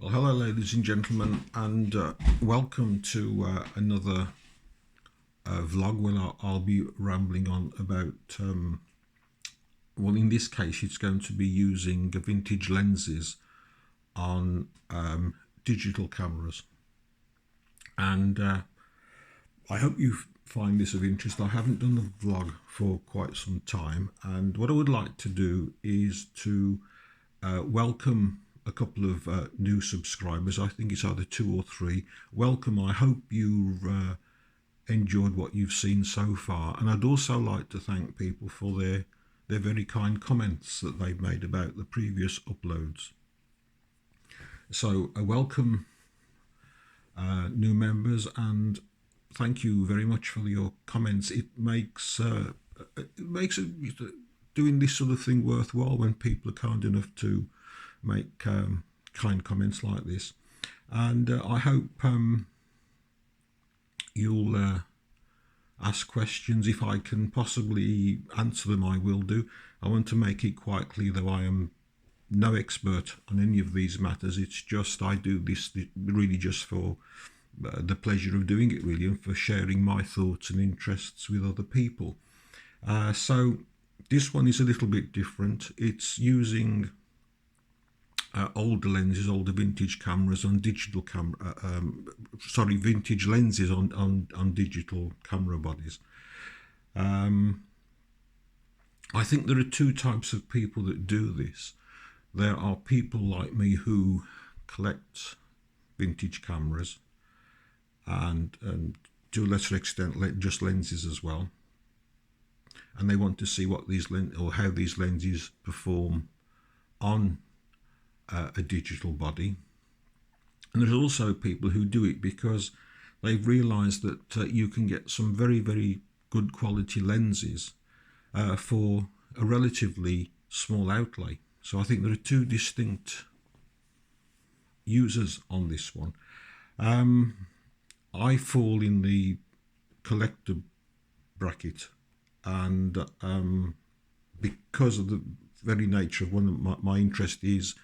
Well, hello, ladies and gentlemen, and welcome to another vlog where I'll be rambling on about, well, in this case, it's going to be using vintage lenses on digital cameras. And I hope you find this of interest. I haven't done a vlog for quite some time, and what I would like to do is to welcome a couple of new subscribers. I think it's either 2 or 3. Welcome. I hope you've enjoyed what you've seen so far, and I'd also like to thank people for their very kind comments that they've made about the previous uploads. So welcome new members, and thank you very much for your comments. It makes doing this sort of thing worthwhile when people are kind enough to make kind comments like this. And I hope you'll ask questions. If I can possibly answer them, I will do. I want to make it quite clear that I am no expert on any of these matters. It's just I do this really just for the pleasure of doing it, really, and for sharing my thoughts and interests with other people. So this one is a little bit different. It's using older lenses, older vintage cameras on digital vintage lenses on digital camera bodies. I think there are 2 types of people that do this. There are people like me who collect vintage cameras and to a lesser extent just lenses as well, and they want to see what these how these lenses perform on a digital body. And there's also people who do it because they've realized that you can get some very, very good quality lenses for a relatively small outlay. So I think there are 2 distinct users on this one. I fall in the collector bracket, and because of the very nature of one of my interest is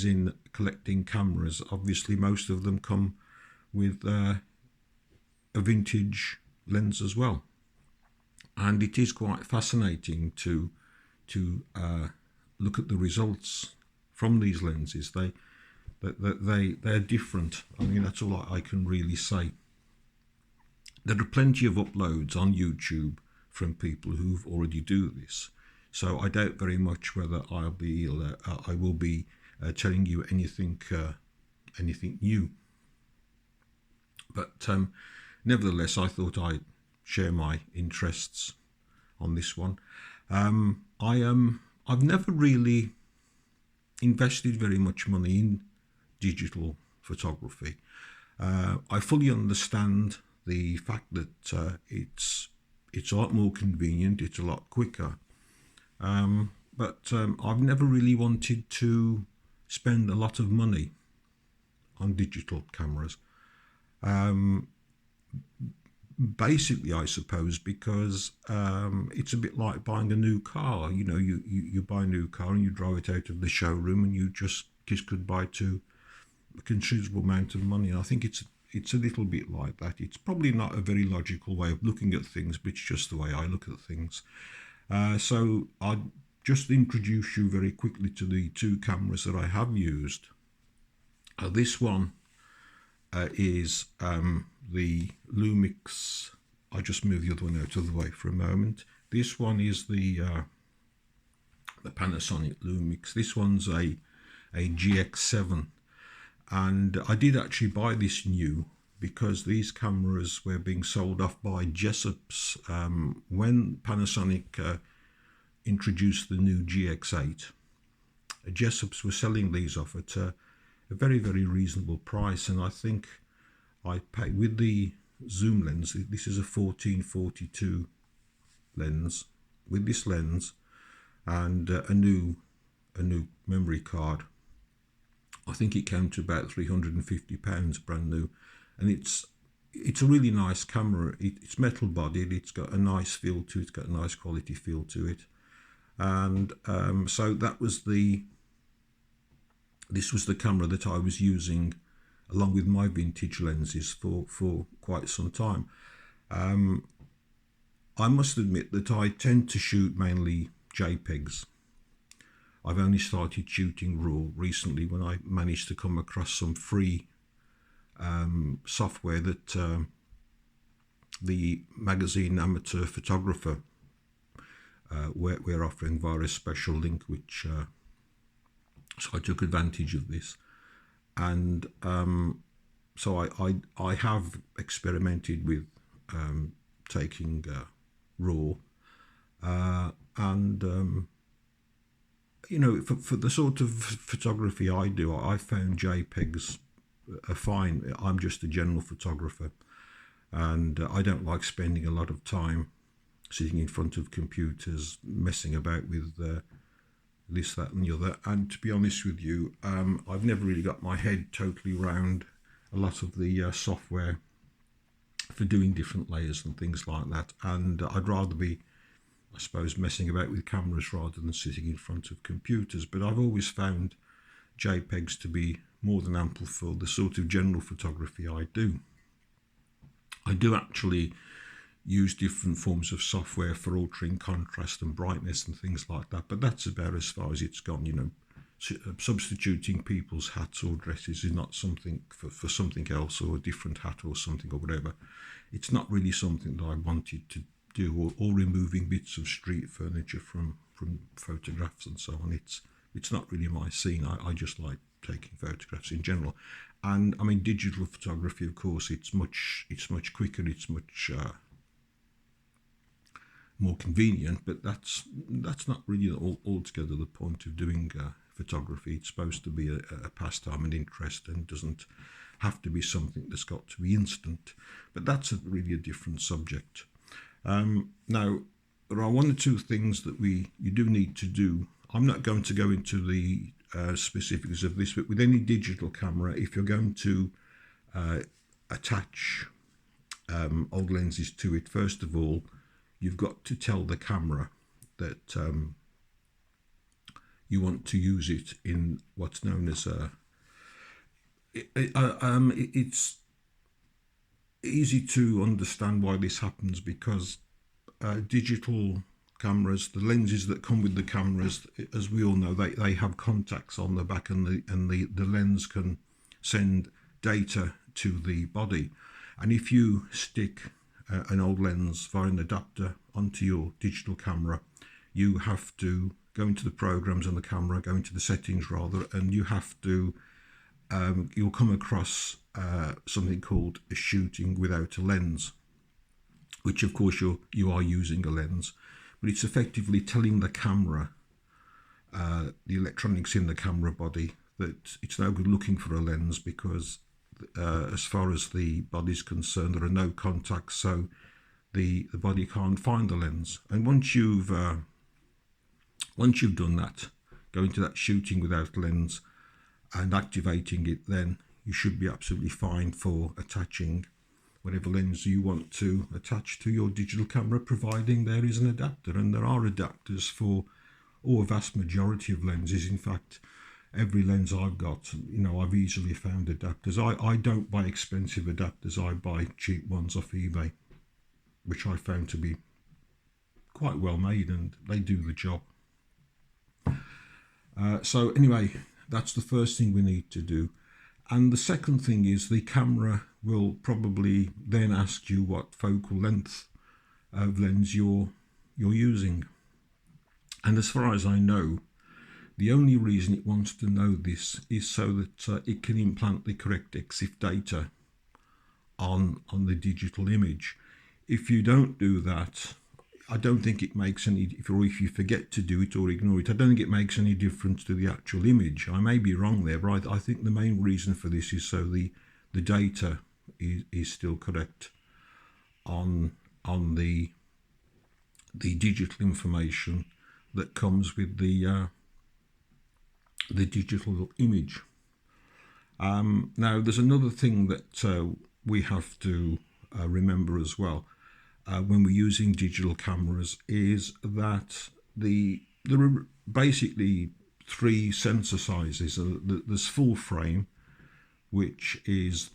in collecting cameras. Obviously, most of them come with a vintage lens as well, and it is quite fascinating to look at the results from these lenses. They're different. I mean, that's all I can really say. There are plenty of uploads on YouTube from people who've already do this, so I doubt very much whether I will be telling you anything new. But nevertheless, I thought I'd share my interests on this one. I've never really invested very much money in digital photography. I fully understand the fact that it's a lot more convenient, it's a lot quicker, but I've never really wanted to spend a lot of money on digital cameras. Basically, I suppose, because it's a bit like buying a new car. You know, you buy a new car and you drive it out of the showroom and you just kiss goodbye to a considerable amount of money. And I think it's a little bit like that. It's probably not a very logical way of looking at things, but it's just the way I look at things. So I'll just introduce you very quickly to the 2 cameras that I have used. This one is the Lumix. I'll just move the other one out of the way for a moment. This one is the Panasonic Lumix. This one's a GX7, and I did actually buy this new because these cameras were being sold off by Jessops when Panasonic introduced the new GX8. Jessops were selling these off at a very, very reasonable price, and I think I paid with the zoom lens. This is a 1442 lens. With this lens and a new memory card, I think it came to about £350 brand new, and it's a really nice camera. It's metal bodied. It's got a nice feel to it. It's got a nice quality feel to it, and so that was the this was the camera that I was using along with my vintage lenses for quite some time. I must admit that I tend to shoot mainly JPEGs. I've only started shooting RAW recently when I managed to come across some free software that the magazine Amateur Photographer we're offering via a special link, which so I took advantage of this, and so I have experimented with taking RAW, and you know, for the sort of photography I do, I found JPEGs are fine. I'm just a general photographer, and I don't like spending a lot of time sitting in front of computers messing about with this, that and the other. And to be honest with you, I've never really got my head totally round a lot of the software for doing different layers and things like that, and I'd rather be, I suppose, messing about with cameras rather than sitting in front of computers. But I've always found JPEGs to be more than ample for the sort of general photography I do. I do actually use different forms of software for altering contrast and brightness and things like that, but that's about as far as it's gone. You know, substituting people's hats or dresses is not something for something else, or a different hat or something or whatever. It's not really something that I wanted to do, or removing bits of street furniture from photographs and so on. It's not really my scene. I just like taking photographs in general. And I mean, digital photography, of course, it's much quicker, it's much more convenient, but that's not really altogether the point of doing photography. It's supposed to be a pastime and interest, and doesn't have to be something that's got to be instant. But that's really a different subject. Now, there are one or two things that you do need to do. I'm not going to go into the specifics of this, but with any digital camera, if you're going to attach old lenses to it, first of all, you've got to tell the camera that you want to use it in what's known as it's easy to understand why this happens, because digital cameras, the lenses that come with the cameras, as we all know, they have contacts on the back, and the lens can send data to the body. And if you stick an old lens via an adapter onto your digital camera, you have to go into the programs on the camera, go into the settings rather, and you have to you'll come across something called a shooting without a lens, which of course you are using a lens, but it's effectively telling the camera, the electronics in the camera body, that it's no good looking for a lens, because as far as the body's concerned, there are no contacts, so the body can't find the lens. And once you've done that, go into that shooting without lens and activating it, then you should be absolutely fine for attaching whatever lens you want to attach to your digital camera, providing there is an adapter. And there are adapters for a vast majority of lenses. In fact, every lens I've got, you know, I've easily found adapters. I don't buy expensive adapters, I buy cheap ones off eBay, which I found to be quite well made, and they do the job. So anyway, that's the first thing we need to do. And the second thing is, the camera will probably then ask you what focal length of lens you're using. And as far as I know, the only reason it wants to know this is so that it can implant the correct EXIF data on the digital image. If you don't do that, I don't think it makes any, or if you forget to do it or ignore it, I don't think it makes any difference to the actual image. I may be wrong there, but I think the main reason for this is so the data is still correct on the digital information that comes with the digital image. Now, there's another thing that we have to remember as well when we're using digital cameras, is that there are basically three sensor sizes. There's full frame, which is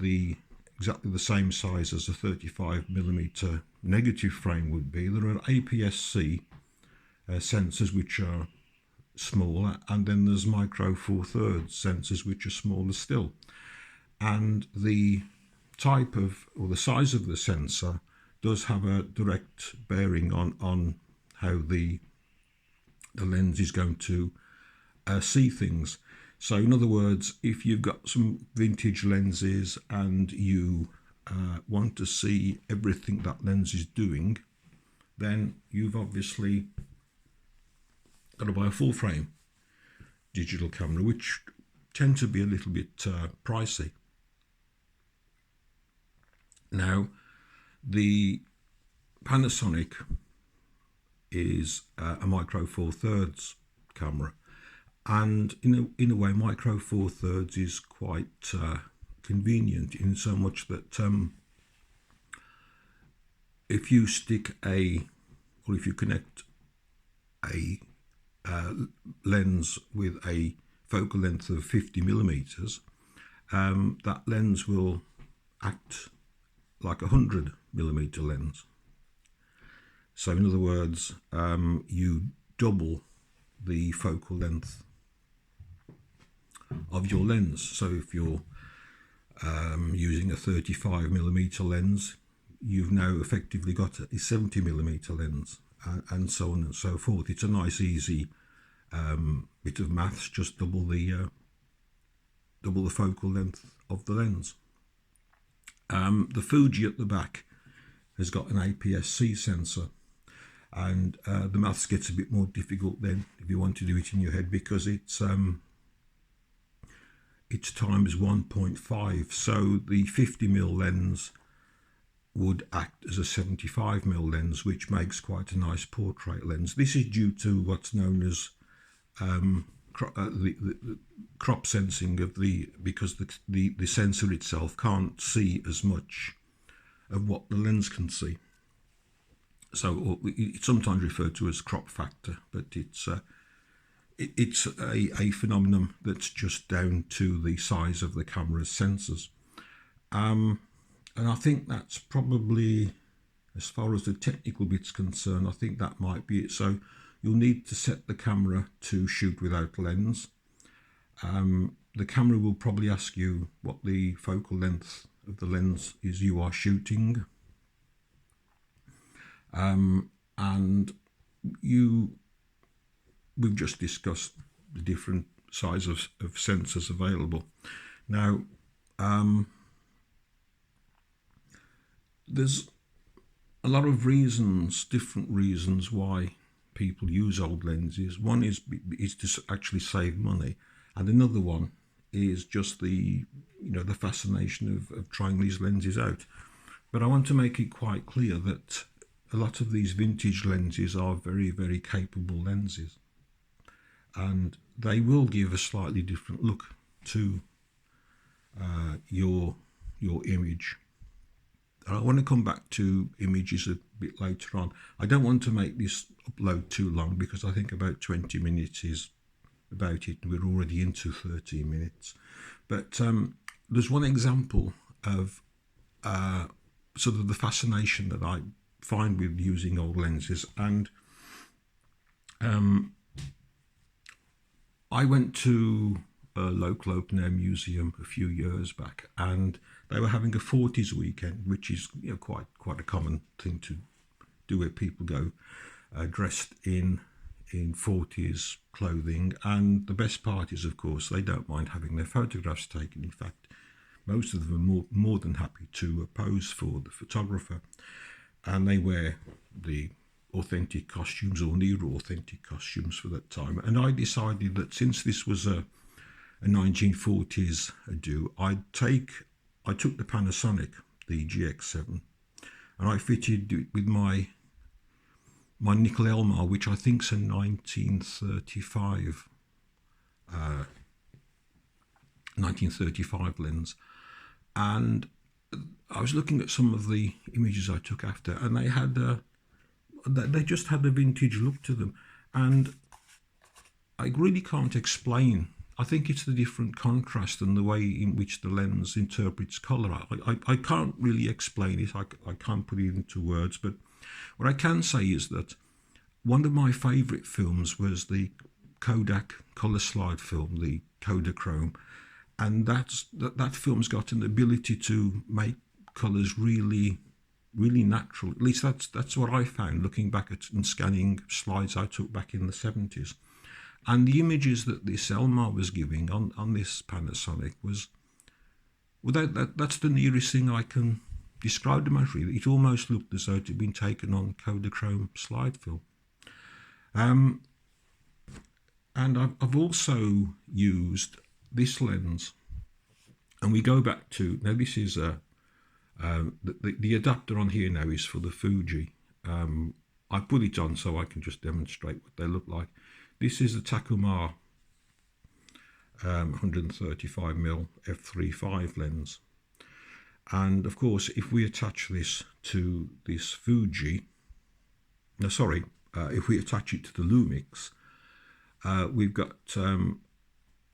exactly the same size as a 35mm negative frame would be. There are APS-C sensors, which are smaller, and then there's micro four thirds sensors, which are smaller still. And the type of, or the size of the sensor does have a direct bearing on how the lens is going to see things. So in other words, if you've got some vintage lenses and you want to see everything that lens is doing, then you've obviously got to buy a full frame digital camera, which tend to be a little bit pricey. Now, the Panasonic is a micro four thirds camera, and in a way, micro four thirds is quite convenient in so much that if you stick or if you connect a lens with a focal length of 50mm, that lens will act like a 100mm lens. So in other words, you double the focal length of your lens. So if you're using a 35mm lens, you've now effectively got a 70mm lens, and so on and so forth. It's a nice easy bit of maths. Just double the focal length of the lens. The Fuji at the back has got an APS-C sensor, and the maths gets a bit more difficult then if you want to do it in your head, because it's times 1.5. So the 50mm lens would act as a 75mm lens, which makes quite a nice portrait lens. This is due to what's known as the crop sensing of because the sensor itself can't see as much of what the lens can see. So it's sometimes referred to as crop factor, but it's a phenomenon that's just down to the size of the camera's sensors. And I think that's probably, as far as the technical bit's concerned, I think that might be it. So you'll need to set the camera to shoot without lens. The camera will probably ask you what the focal length of the lens is you are shooting. And we've just discussed the different sizes of sensors available. Now, there's a lot of different reasons why people use old lenses. One is to actually save money, and another one is just the fascination of trying these lenses out. But I want to make it quite clear that a lot of these vintage lenses are very, very capable lenses, and they will give a slightly different look to your image. I want to come back to images a bit later on. I don't want to make this upload too long, because I think about 20 minutes is about it. We're already into 13 minutes. But there's one example of sort of the fascination that I find with using old lenses. And I went to a local open air museum a few years back, and they were having a 40s weekend, which is quite a common thing to do, where people go dressed in 40s clothing. And the best part is, of course, they don't mind having their photographs taken. In fact, most of them are more than happy to pose for the photographer, and they wear the authentic costumes or near authentic costumes for that time. And I decided that since this was a 1940s do, I took the Panasonic, the GX7, and I fitted it with my nickel Elmar, which I think is a 1935 lens. And I was looking at some of the images I took after, and they just had a vintage look to them. And I really can't explain. I think it's the different contrast and the way in which the lens interprets colour. I can't really explain it. I can't put it into words. But what I can say is that one of my favourite films was the Kodak colour slide film, the Kodachrome, and that film's got an ability to make colours really, really natural. At least that's what I found looking back at and scanning slides I took back in the 70s. And the images that this Elmar was giving on this Panasonic was, that's the nearest thing I can describe them as, really. It almost looked as though it had been taken on Kodachrome slide film. And I've also used this lens, and we go back to, now this is the adapter on here now is for the Fuji. I put it on so I can just demonstrate what they look like. This is a Takuma 135mm f3.5 lens, and of course if we attach this to this Fuji, if we attach it to the Lumix, we've got an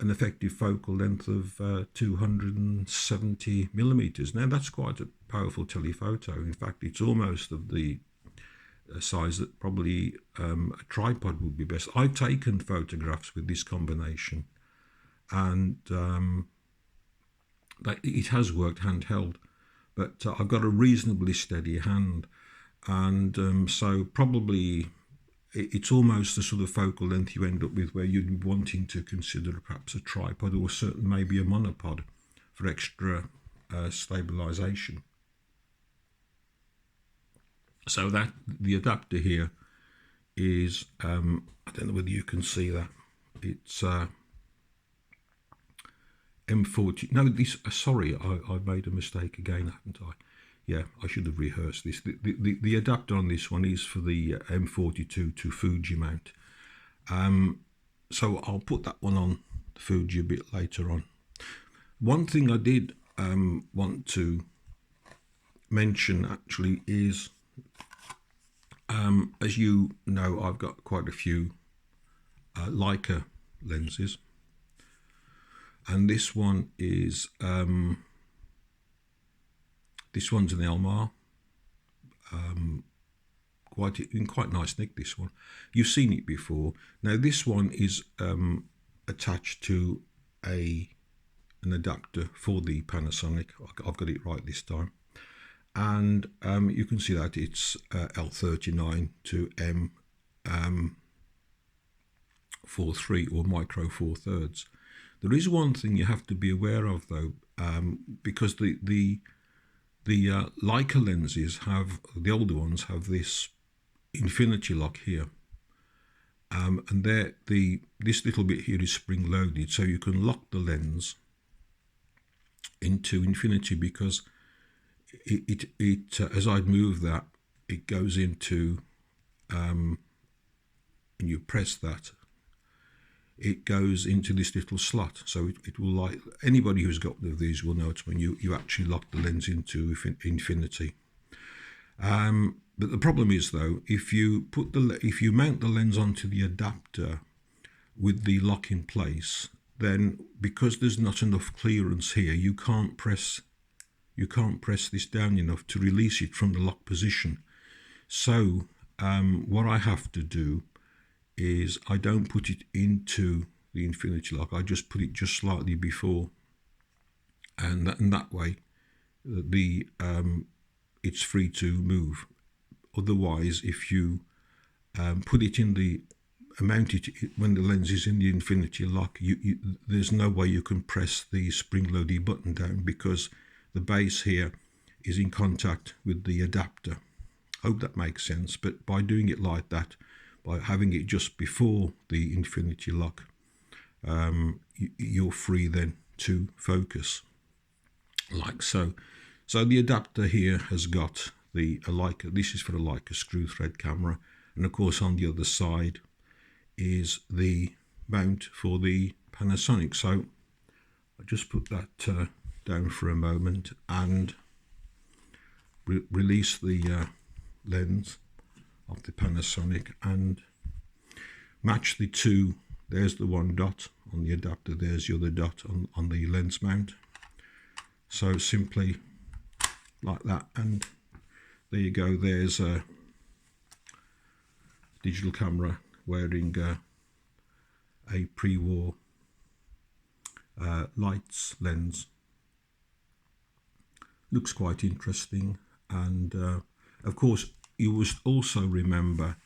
effective focal length of 270mm. Now that's quite a powerful telephoto. In fact, it's almost of the size that probably a tripod would be best. I've taken photographs with this combination, and it has worked handheld, but I've got a reasonably steady hand, and so probably it's almost the sort of focal length you end up with where you'd be wanting to consider perhaps a tripod, or certain maybe a monopod for extra stabilization. So that the adapter here is, I don't know whether you can see that, it's M40. No, this, sorry, I made a mistake again, haven't I? Yeah, I should have rehearsed this. The adapter on this one is for the M42 to Fuji mount. So I'll put that one on the Fuji a bit later on. One thing I did want to mention actually is, as you know, I've got quite a few Leica lenses, and this one is this one's an Elmar, quite nice nick. This one, you've seen it before. Now this one is attached to an adapter for the Panasonic. I've got it right this time, and you can see that it's L39 to M43 or micro 4/3. There is one thing you have to be aware of though, because the Leica lenses have, the older ones have this infinity lock here, and this little bit here is spring loaded, so you can lock the lens into infinity, because it as I'd move that, it goes into, and you press that, it goes into this little slot. So it will, like anybody who's got one of these will know it's when you actually lock the lens into infinity. But the problem is though, if you mount the lens onto the adapter with the lock in place, then because there's not enough clearance here, you can't press this down enough to release it from the lock position. So what I have to do is I don't put it into the infinity lock, I just put it just slightly before, and that way it's free to move. Otherwise, if you put it in the mount it when the lens is in the infinity lock, there's no way you can press the spring loaded button down, because the base here is in contact with the adapter. Hope that makes sense. But by doing it like that, by having it just before the infinity lock, you're free then to focus like so. So the adapter here has got the Leica, this is for a Leica screw thread camera, and of course on the other side is the mount for the Panasonic. So I just put that down for a moment and release the lens of the Panasonic and match the two there's the one dot on the adapter, there's the other dot on the lens mount. So simply like that, and there you go, there's a digital camera wearing a pre-war lights lens. Looks quite interesting, and of course you must also remember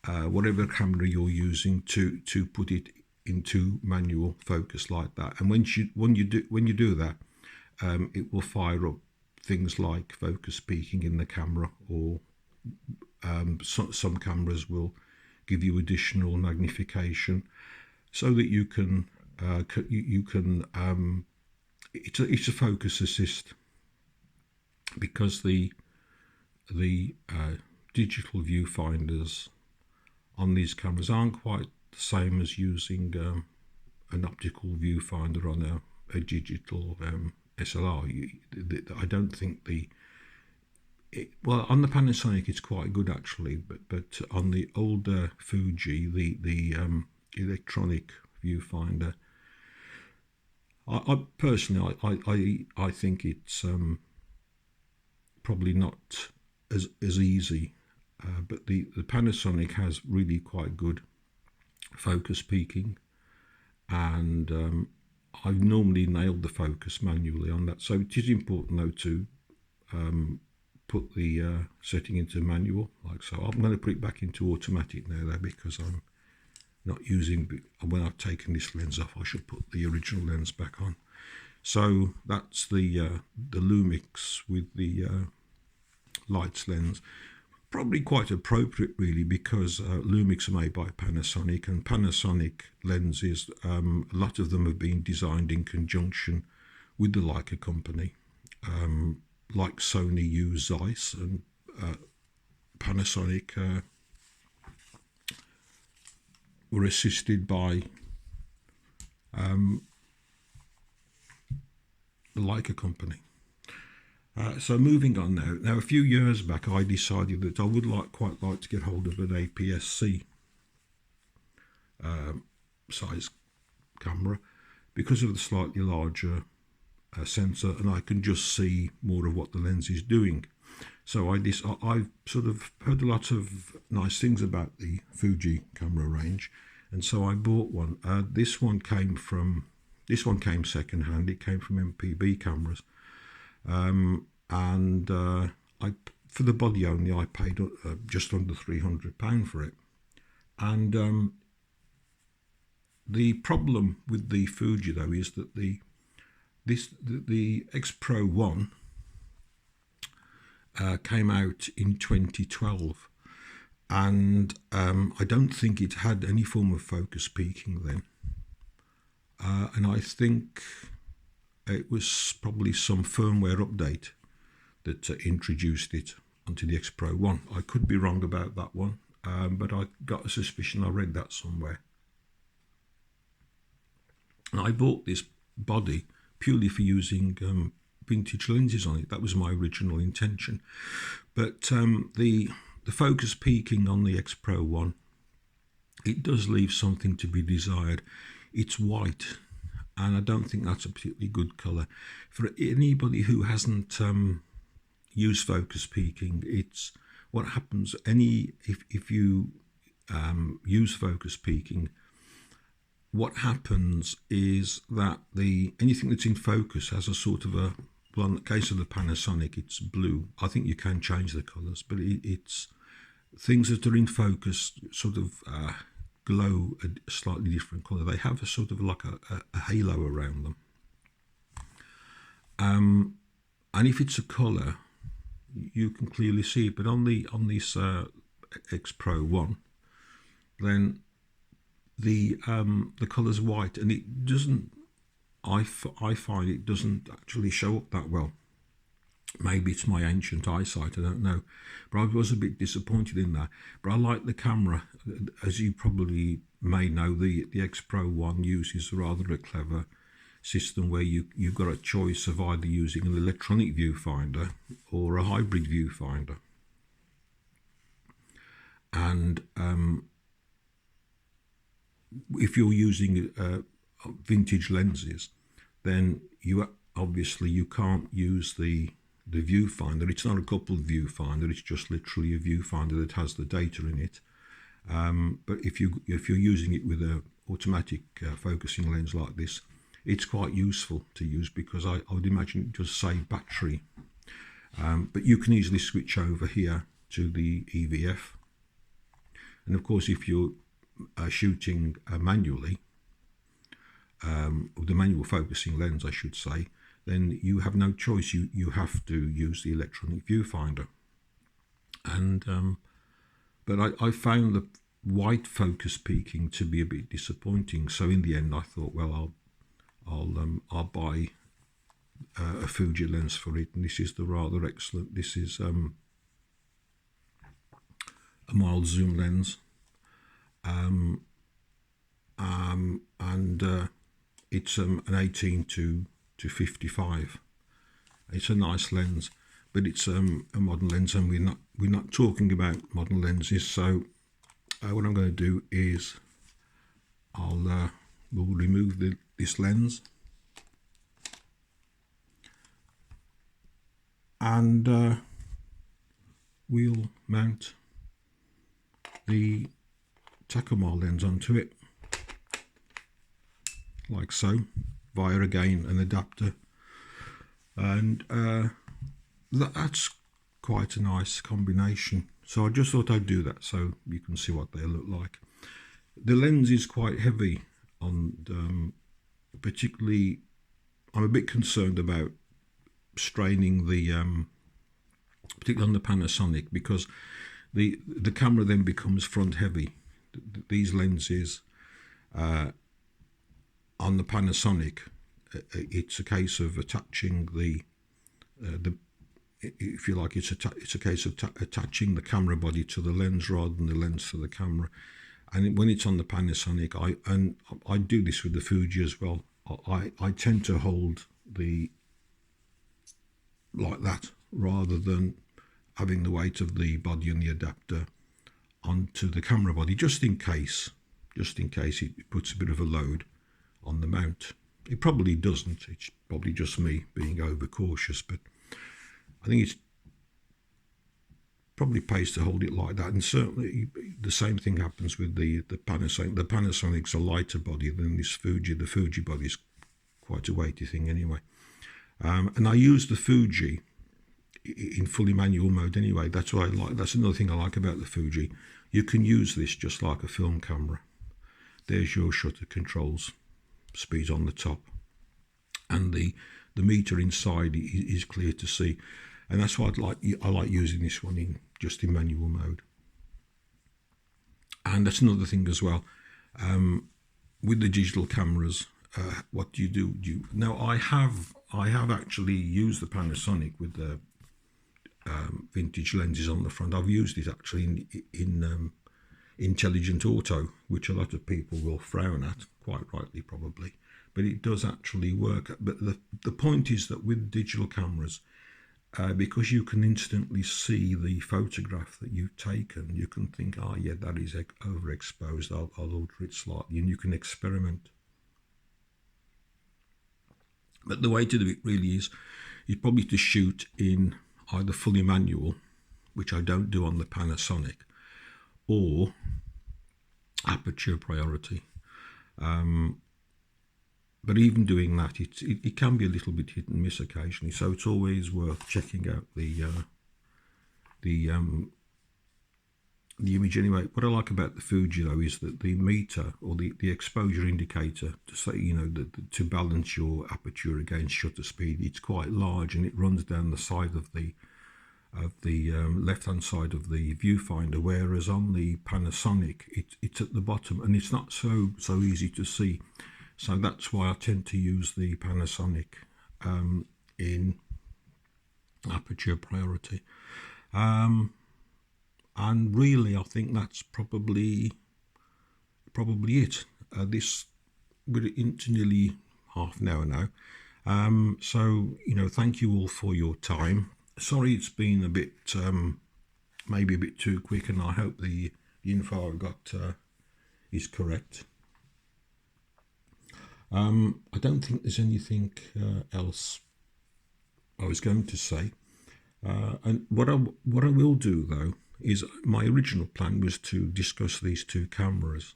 whatever camera you're using to put it into manual focus like that. And when you do that, it will fire up things like focus peaking in the camera, or some cameras will give you additional magnification so that you can it's a focus assist, because the digital viewfinders on these cameras aren't quite the same as using an optical viewfinder on a digital SLR. I don't think well, on the Panasonic it's quite good actually, but on the older Fuji, the electronic viewfinder, I personally I think it's probably not as easy, but the Panasonic has really quite good focus peaking, and I've normally nailed the focus manually on that. So it is important though to put the setting into manual, like so. I'm going to put it back into automatic now though, because I'm not using, when I've taken this lens off I should put the original lens back on. So that's the Lumix with the lights lens. Probably quite appropriate really, because Lumix are made by Panasonic, and Panasonic lenses, a lot of them have been designed in conjunction with the Leica company. Like Sony use Zeiss, and Panasonic were assisted by the Leica company. So moving on now. Now, a few years back, I decided that I would quite like to get hold of an APS-C size camera, because of the slightly larger sensor, and I can just see more of what the lens is doing. So I've sort of heard a lot of nice things about the Fuji camera range, and so I bought one. This one came second hand. It came from MPB cameras. And for the body only I paid just under £300 for it. And the problem with the Fuji though is that the X Pro 1 came out in 2012, and I don't think it had any form of focus peaking then, and I think it was probably some firmware update that introduced it onto the X Pro 1. I could be wrong about that one, but I got a suspicion, I read that somewhere. And I bought this body purely for using vintage lenses on it. That was my original intention. But the focus peaking on the X Pro 1, it does leave something to be desired. It's white, and I don't think that's a particularly good colour. For anybody who hasn't used focus peaking, it's what happens if you use focus peaking. What happens is that anything that's in focus has a sort of well, in the case of the Panasonic, it's blue. I think you can change the colours, but it's things that are in focus sort of glow a slightly different colour. They have a sort of like a halo around them. And if it's a colour, you can clearly see it. But on this X Pro 1, then the colour's white, and it doesn't. I find it doesn't actually show up that well. Maybe it's my ancient eyesight, I don't know. But I was a bit disappointed in that. But I like the camera. As you probably may know, the X Pro 1 uses rather a clever system where you've got a choice of either using an electronic viewfinder or a hybrid viewfinder. And if you're using vintage lenses, then you can't use the viewfinder. It's not a coupled viewfinder, it's just literally a viewfinder that has the data in it. But if you're using it with a automatic focusing lens like this, it's quite useful to use, because I would imagine it does save battery. But you can easily switch over here to the EVF, and of course if you're shooting manually, with the manual focusing lens I should say, then you have no choice. You have to use the electronic viewfinder. And but I found the white focus peaking to be a bit disappointing. So in the end, I thought, well, I'll buy a Fuji lens for it, and this is the rather excellent. This is a mild zoom lens, and it's an 18 to 55. It's a nice lens, but it's a modern lens, and we're not talking about modern lenses. So what I'm going to do is we'll remove this lens, and we'll mount the Takumar lens onto it, like so, via again an adapter, and that's quite a nice combination. So I just thought I'd do that so you can see what they look like. The lens is quite heavy, and particularly I'm a bit concerned about straining the particularly on the Panasonic, because the camera then becomes front heavy. These lenses on the Panasonic, it's a case of attaching the if you like, it's a case of attaching the camera body to the lens rather than the lens to the camera. And when it's on the Panasonic, I do this with the Fuji as well, I tend to hold the like that rather than having the weight of the body and the adapter onto the camera body, just in case it puts a bit of a load on the mount. It probably doesn't, it's probably just me being overcautious, but I think it's probably pays to hold it like that. And certainly the same thing happens with the Panasonic. The Panasonic's a lighter body than this Fuji. The Fuji body is quite a weighty thing anyway. And I use the Fuji in fully manual mode anyway. That's what I like. That's another thing I like about the Fuji. You can use this just like a film camera. There's your shutter controls, speed on the top, and the meter inside is clear to see. And that's why I like using this one in manual mode. And that's another thing as well. With the digital cameras, what do you do? Now I have actually used the Panasonic with the vintage lenses on the front. I've used it actually in intelligent auto, which a lot of people will frown at, quite rightly probably, but it does actually work. But the point is that with digital cameras, because you can instantly see the photograph that you've taken, you can think, oh yeah, that is overexposed, I'll alter it slightly, and you can experiment. But the way to do it really is probably to shoot in either fully manual, which I don't do on the Panasonic, or aperture priority. But even doing that, it can be a little bit hit and miss occasionally. So it's always worth checking out the image anyway. What I like about the Fuji though is that the meter, or the exposure indicator, to say, you know, to balance your aperture against shutter speed, it's quite large, and it runs down the side of the left-hand side of the viewfinder, whereas on the Panasonic it's at the bottom, and it's not so easy to see. So that's why I tend to use the Panasonic in aperture priority. And really, I think that's probably it. We're into nearly half an hour now. So, you know, thank you all for your time. Sorry it's been a bit, maybe a bit too quick, and I hope the info I've got is correct. I don't think there's anything else I was going to say. And what I will do though is my original plan was to discuss these two cameras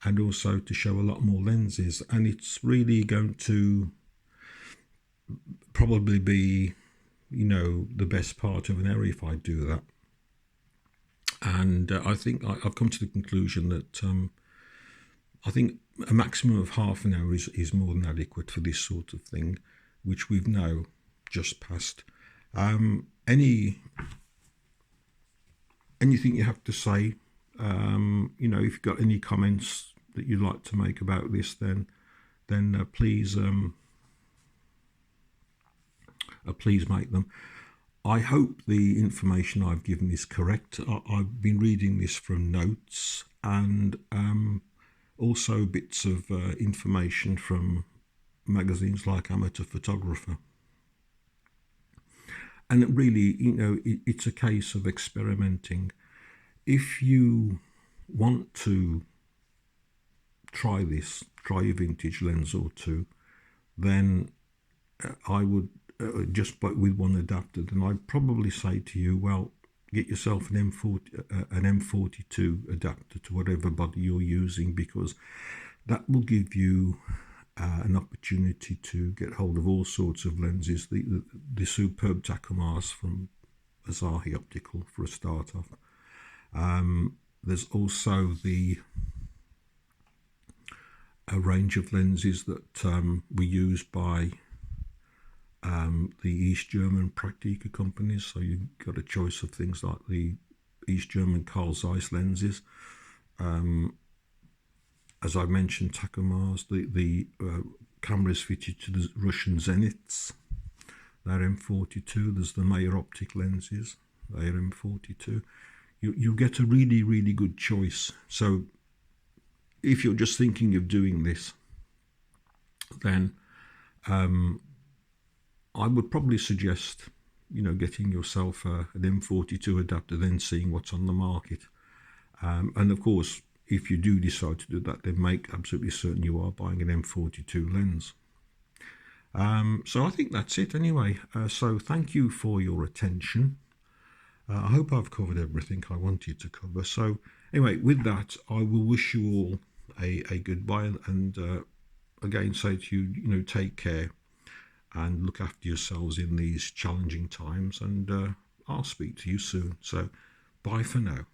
and also to show a lot more lenses, and it's really going to probably be, the best part of an hour if I do that. And I think I've come to the conclusion that I think a maximum of half an hour is more than adequate for this sort of thing, which we've now just passed. Anything you have to say? If you've got any comments that you'd like to make about this, then please make them. I hope the information I've given is correct. I've been reading this from notes and also bits of information from magazines like Amateur Photographer. And really, it's a case of experimenting. If you want to try a vintage lens or two, then I would just with one adapter, then I'd probably say to you, well, get yourself an M42 adapter to whatever body you're using, because that will give you an opportunity to get hold of all sorts of lenses. The superb Takumars from Asahi Optical for a start off. There's also a range of lenses that were used by the East German Praktika companies. So you've got a choice of things like the East German Carl Zeiss lenses. As I mentioned, Takumars, the cameras fitted to the Russian Zeniths, they're M42. There's the Meyer Optic lenses, they're M42. You get a really, really good choice. So if you're just thinking of doing this, then I would probably suggest, getting yourself an M42 adapter, then seeing what's on the market. And of course, if you do decide to do that, then make absolutely certain you are buying an M42 lens. So I think that's it anyway. So thank you for your attention. I hope I've covered everything I wanted to cover. So anyway, with that, I will wish you all a goodbye, and again say to you, take care and look after yourselves in these challenging times, and I'll speak to you soon. So bye for now.